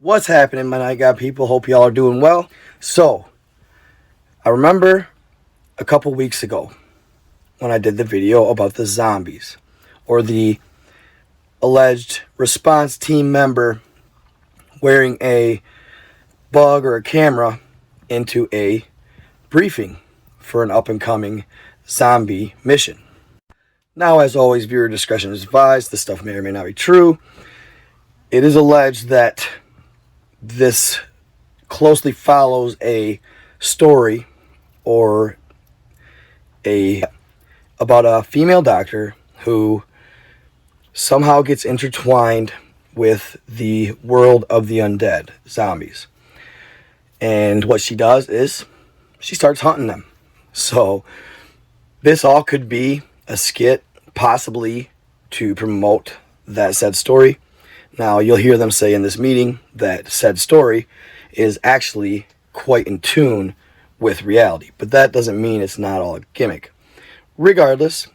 What's happening, my night god people? Hope y'all are doing well. So, I remember a couple weeks ago when I did the video about the zombies, or the alleged response team member wearing a bug or a camera into a briefing for an up-and-coming zombie mission. Now, as always, viewer discretion is advised. This stuff may or may not be true. It is alleged that this closely follows a story or about a female doctor who somehow gets intertwined with the world of the undead, zombies. And what she does is she starts hunting them. So this all could be a skit, possibly to promote that said story. Now, you'll hear them say in this meeting that said story is actually quite in tune with reality. But that doesn't mean it's not all a gimmick. Regardless,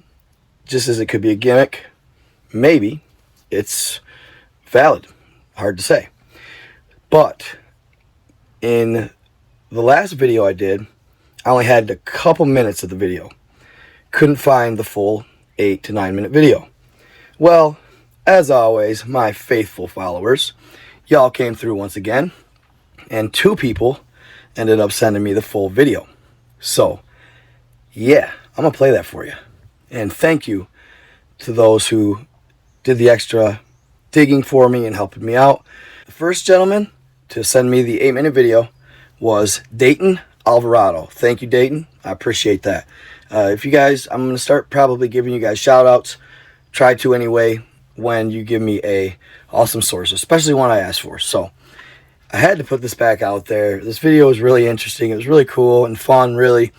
just as it could be a gimmick, maybe it's valid. Hard to say. But in the last video I did, I only had a couple minutes of the video. Couldn't find the full 8 to 9 minute video. Well, as always, my faithful followers, y'all came through once again, and 2 people ended up sending me the full video. So, yeah, I'm going to play that for you. And thank you to those who did the extra digging for me and helping me out. The first gentleman to send me the 8-minute video was Dayton Alvarado. Thank you, Dayton. I appreciate that. If you guys, I'm going to start probably giving you guys shout outs. Try to anyway when you give me a awesome source, especially one I asked for. So I had to put this back out there. This video was really interesting. It was really cool and fun, really.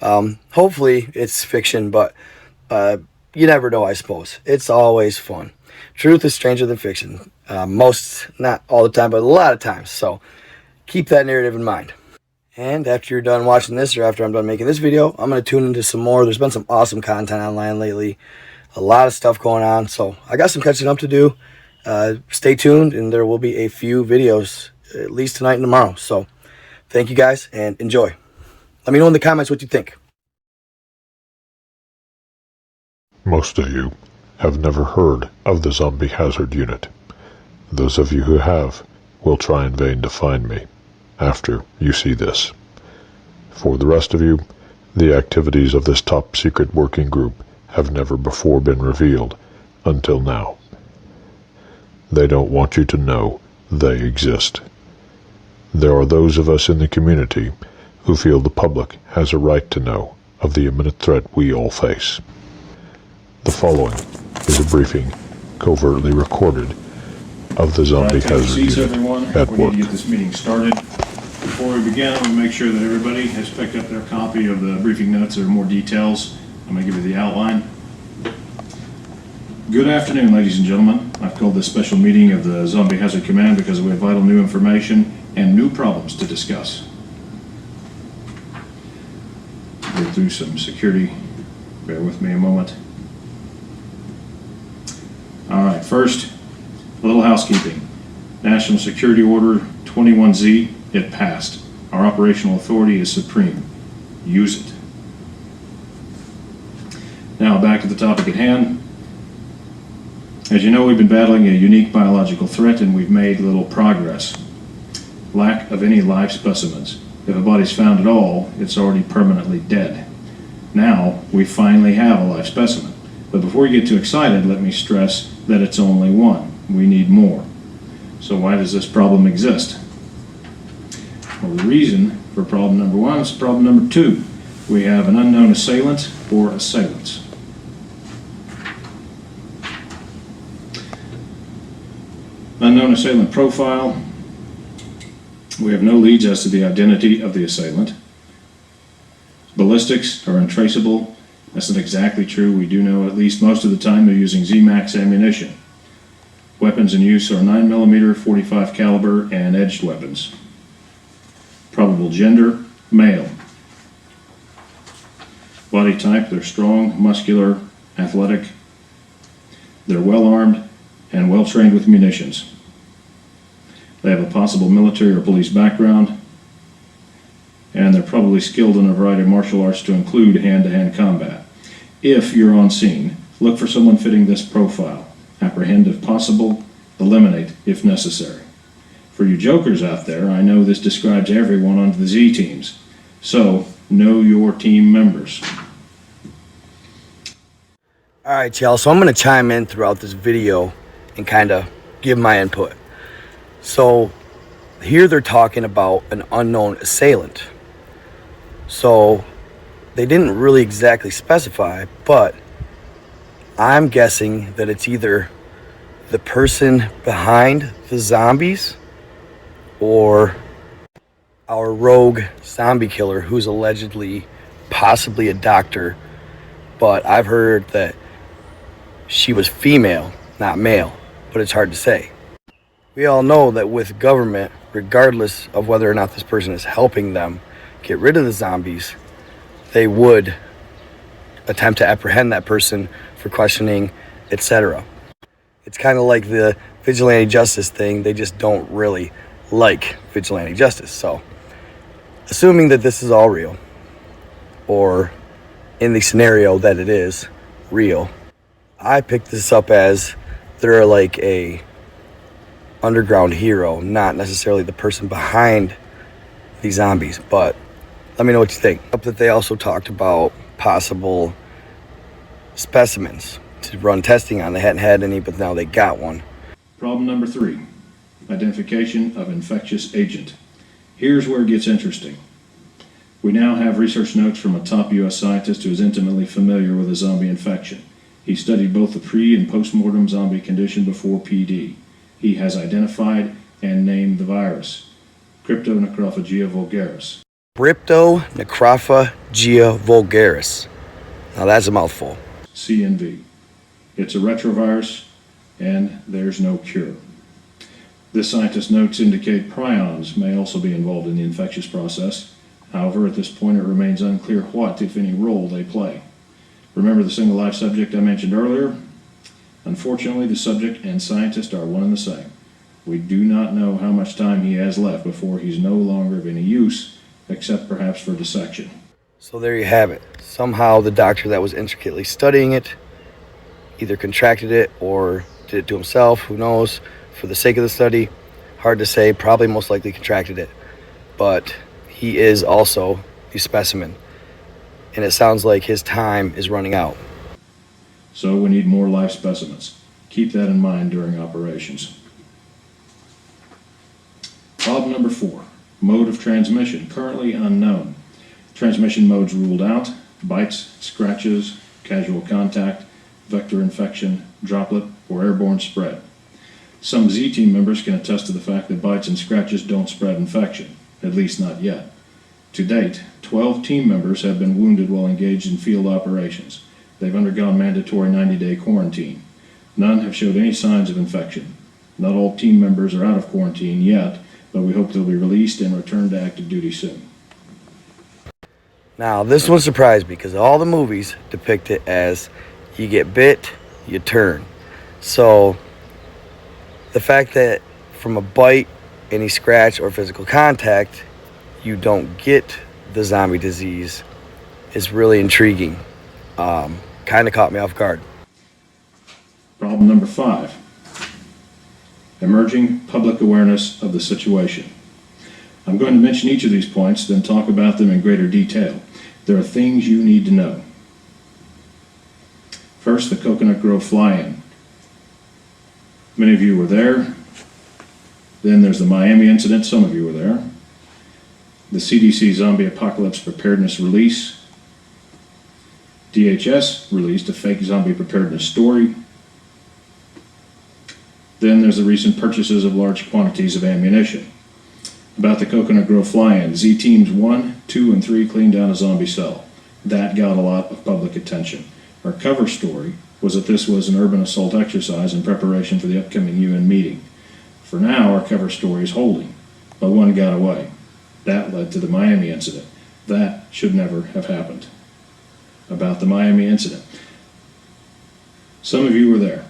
Hopefully it's fiction, but you never know, I suppose. It's always fun. Truth is stranger than fiction. Most, not all the time, but a lot of times. So keep that narrative in mind. And after you're done watching this, or after I'm done making this video, I'm going to tune into some more. There's been some awesome content online lately. A lot of stuff going on. So I got some catching up to do. Stay tuned, and there will be a few videos, at least tonight and tomorrow. So thank you guys, and enjoy. Let me know in the comments what you think. Most of you have never heard of the Zombie Hazard Unit. Those of you who have will try in vain to find me after you see this. For the rest of you, the activities of this top secret working group have never before been revealed until now. They don't want you to know they exist. There are those of us in the community who feel the public has a right to know of the imminent threat we all face. The following is a briefing covertly recorded of the Zombie Hazard Unit everyone. at We work. need to get this meeting started. Before we begin, I want to make sure that everybody has picked up their copy of the briefing notes. There are more details. I'm going to give you the outline. Good afternoon, ladies and gentlemen. I've called this special meeting of the Zombie Hazard Command because we have vital new information and new problems to discuss. Go through some security. Bear with me a moment. All right, first, a little housekeeping. National Security Order 21Z, it passed. Our operational authority is supreme. Use it. Now back to the topic at hand. As you know, we've been battling a unique biological threat and we've made little progress. Lack of any live specimens. If a body's found at all, it's already permanently dead. Now, we finally have a live specimen. But before you get too excited, let me stress that it's only one. We need more. So why does this problem exist? Well, the reason for problem number 1 is problem number 2. We have an unknown assailant or assailants. Unknown assailant profile. We have no leads as to the identity of the assailant. Ballistics are untraceable. That's not exactly true. We do know at least most of the time they're using Z-Max ammunition. Weapons in use are 9mm, 45 caliber, and edged weapons. Probable gender, male. Body type, they're strong, muscular, athletic. They're well armed and well trained with munitions. They have a possible military or police background, and they're probably skilled in a variety of martial arts to include hand-to-hand combat. If you're on scene, look for someone fitting this profile. Apprehend if possible, eliminate if necessary. For you jokers out there, I know this describes everyone on the Z teams, so know your team members. Alright, y'all, so I'm going to chime in throughout this video and kind of give my input. So, here they're talking about an unknown assailant. So, they didn't really exactly specify, but I'm guessing that it's either the person behind the zombies or our rogue zombie killer who's allegedly possibly a doctor, but I've heard that she was female, not male, but it's hard to say. We all know that with government, regardless of whether or not this person is helping them get rid of the zombies, they would attempt to apprehend that person for questioning, etc. It's kind of like the vigilante justice thing. They just don't really like vigilante justice. So, assuming that this is all real, or in the scenario that it is real, I picked this up as they're like a underground hero, not necessarily the person behind these zombies. But let me know what you think. That they also talked about possible specimens to run testing on. They hadn't had any, but now they got one. Problem number 3, identification of infectious agent. Here's where it gets interesting. We now have research notes from a top U.S. scientist who is intimately familiar with a zombie infection. He studied both the pre- and post-mortem zombie condition before PD. He has identified and named the virus, Cryptonecrophagia vulgaris. Cryptonecrophagia vulgaris. Now that's a mouthful. CNV. It's a retrovirus, and there's no cure. This scientist's notes indicate prions may also be involved in the infectious process. However, at this point it remains unclear what, if any, role they play. Remember the single life subject I mentioned earlier? Unfortunately, the subject and scientist are one and the same. We do not know how much time he has left before he's no longer of any use, except perhaps for dissection. So there you have it. Somehow the doctor that was intricately studying it either contracted it or did it to himself, who knows, for the sake of the study. Hard to say, probably most likely contracted it. But he is also a specimen, and it sounds like his time is running out. So we need more live specimens. Keep that in mind during operations. Problem number 4, mode of transmission, currently unknown. Transmission modes ruled out: bites, scratches, casual contact, vector infection, droplet, or airborne spread. Some Z team members can attest to the fact that bites and scratches don't spread infection, at least not yet. To date, 12 team members have been wounded while engaged in field operations. They've undergone mandatory 90-day quarantine. None have showed any signs of infection. Not all team members are out of quarantine yet, but we hope they'll be released and return to active duty soon. Now, this one surprised me because all the movies depict it as you get bit, you turn. So, the fact that from a bite, any scratch, or physical contact, you don't get the zombie disease is really intriguing. Kind of caught me off guard. Problem number 5, emerging public awareness of the situation. I'm going to mention each of these points, then talk about them in greater detail. There are things you need to know. First, the Coconut Grove fly-in. Many of you were there. Then there's the Miami incident. Some of you were there. The CDC Zombie Apocalypse Preparedness Release. DHS released a fake zombie preparedness story. Then there's the recent purchases of large quantities of ammunition. About the Coconut Grove fly-in, Z Teams 1, 2, and 3 cleaned down a zombie cell. That got a lot of public attention. Our cover story was that this was an urban assault exercise in preparation for the upcoming UN meeting. For now, our cover story is holding, but one got away. That led to the Miami incident. That should never have happened. About the Miami incident. Some of you were there.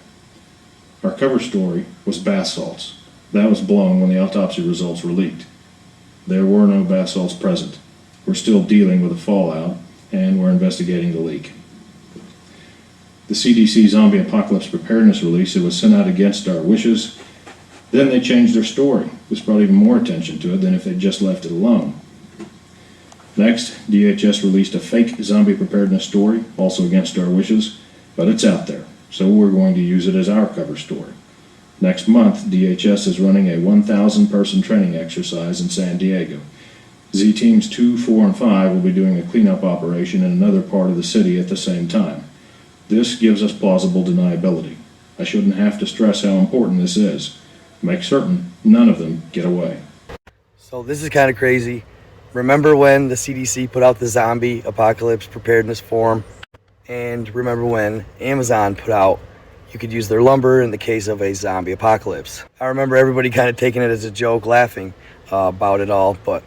Our cover story was bath salts. That was blown when the autopsy results were leaked. There were no bath salts present. We're still dealing with the fallout, and we're investigating the leak. The CDC Zombie Apocalypse Preparedness release, it was sent out against our wishes. Then they changed their story. This brought even more attention to it than if they'd just left it alone. Next, DHS released a fake zombie preparedness story, also against our wishes, but it's out there, so we're going to use it as our cover story. Next month, DHS is running a 1,000-person training exercise in San Diego. Z-Teams 2, 4, and 5 will be doing a cleanup operation in another part of the city at the same time. This gives us plausible deniability. I shouldn't have to stress how important this is. Make certain none of them get away. So this is kind of crazy. Remember when the CDC put out the zombie apocalypse preparedness form? And remember when Amazon put out you could use their lumber in the case of a zombie apocalypse. I remember everybody kind of taking it as a joke, laughing about it all. But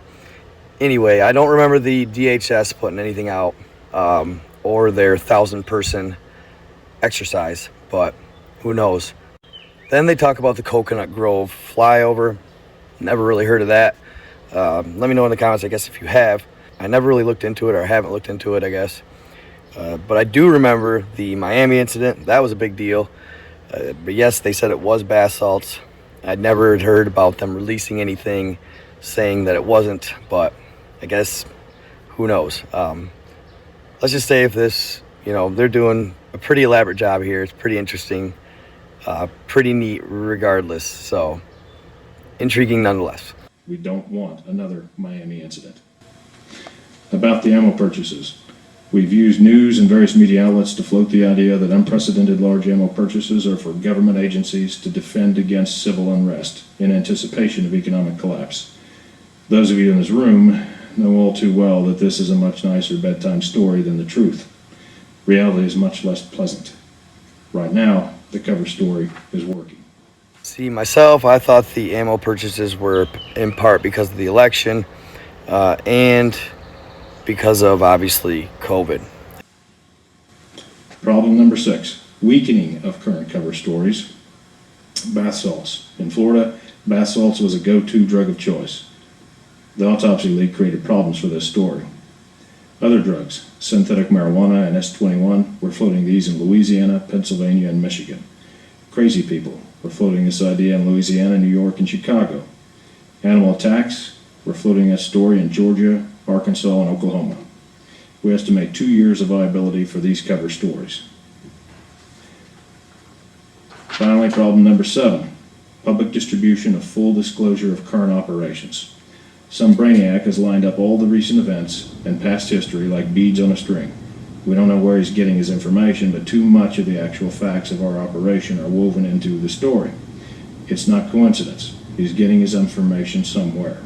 anyway, I don't remember the DHS putting anything out or their 1,000-person exercise, but who knows. Then they talk about the Coconut Grove flyover. Never really heard of that. Let me know in the comments, I guess, if you have. I never really looked into it, or haven't looked into it, I guess. But I do remember the Miami incident. That was a big deal. But yes, they said it was bath salts. I'd never heard about them releasing anything saying that it wasn't, but I guess, who knows. Let's just say if this, they're doing a pretty elaborate job here. It's pretty interesting, pretty neat regardless. So, intriguing nonetheless. We don't want another Miami incident. About the ammo purchases. We've used news and various media outlets to float the idea that unprecedented large ammo purchases are for government agencies to defend against civil unrest in anticipation of economic collapse. Those of you in this room know all too well that this is a much nicer bedtime story than the truth. Reality is much less pleasant. Right now, the cover story is working. See, myself, I thought the ammo purchases were in part because of the election and because of, obviously, COVID. Problem number 6, weakening of current cover stories. Bath salts. In Florida, bath salts was a go-to drug of choice. The autopsy leak created problems for this story. Other drugs, synthetic marijuana and S21, were floating these in Louisiana, Pennsylvania, and Michigan. Crazy people were floating this idea in Louisiana, New York, and Chicago. Animal attacks were floating that story in Georgia, Arkansas, and Oklahoma. We estimate 2 years of viability for these cover stories. Finally, problem number 7, public distribution of full disclosure of current operations. Some brainiac has lined up all the recent events and past history like beads on a string. We don't know where he's getting his information, but too much of the actual facts of our operation are woven into the story. It's not coincidence. He's getting his information somewhere.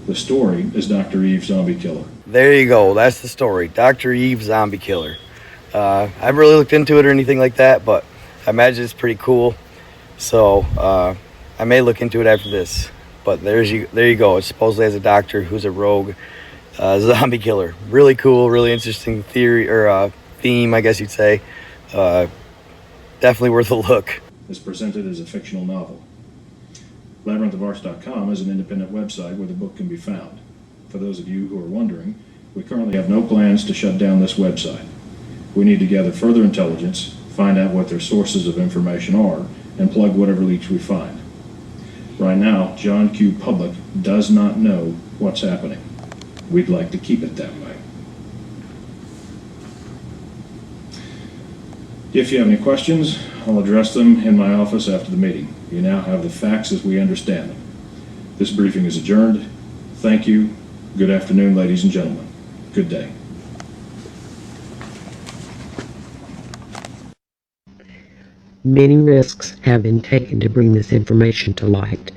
The story is Dr. Eve Zombie Killer. There you go. That's the story. Dr. Eve Zombie Killer. I haven't really looked into it or anything like that, but I imagine it's pretty cool. So I may look into it after this. But there you go. It supposedly has a doctor who's a rogue zombie killer. Really cool, really interesting theory or theme, I guess you'd say. Definitely worth a look. Is presented as a fictional novel. LabyrinthofArts.com is an independent website where the book can be found. For those of you who are wondering, we currently have no plans to shut down this website. We need to gather further intelligence, find out what their sources of information are, and plug whatever leaks we find. Right now, John Q. Public does not know what's happening. We'd like to keep it that way. If you have any questions, I'll address them in my office after the meeting. You now have the facts as we understand them. This briefing is adjourned. Thank you. Good afternoon, ladies and gentlemen. Good day. Many risks have been taken to bring this information to light,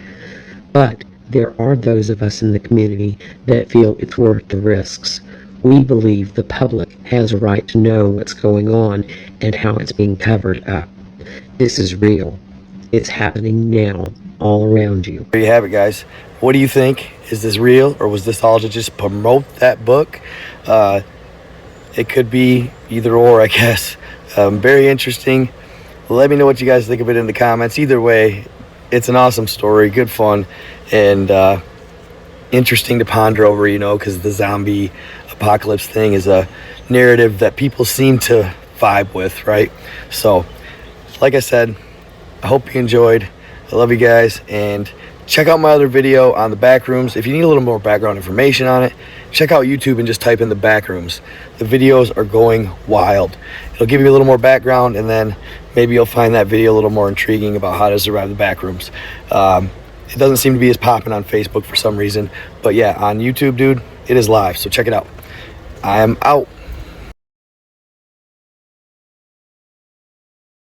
but there are those of us in the community that feel it's worth the risks. We believe the public has a right to know what's going on and how it's being covered up. This is real. It's happening now, all around you. There you have it, guys. What do you think? Is this real, or was this all to just promote that book? It could be either or, I guess. Very interesting. Let me know what you guys think of it in the comments. Either way, it's an awesome story, good fun, and interesting to ponder over, you know, because the zombie apocalypse thing is a narrative that people seem to vibe with, right? So, like I said, I hope you enjoyed. I love you guys, and check out my other video on the back rooms. If you need a little more background information on it, check out YouTube and just type in the back rooms. The videos are going wild. It'll give you a little more background, and then maybe you'll find that video a little more intriguing about how to survive the back rooms. It doesn't seem to be as popping on Facebook for some reason, but yeah, on YouTube, dude, it is live, so check it out. I am out.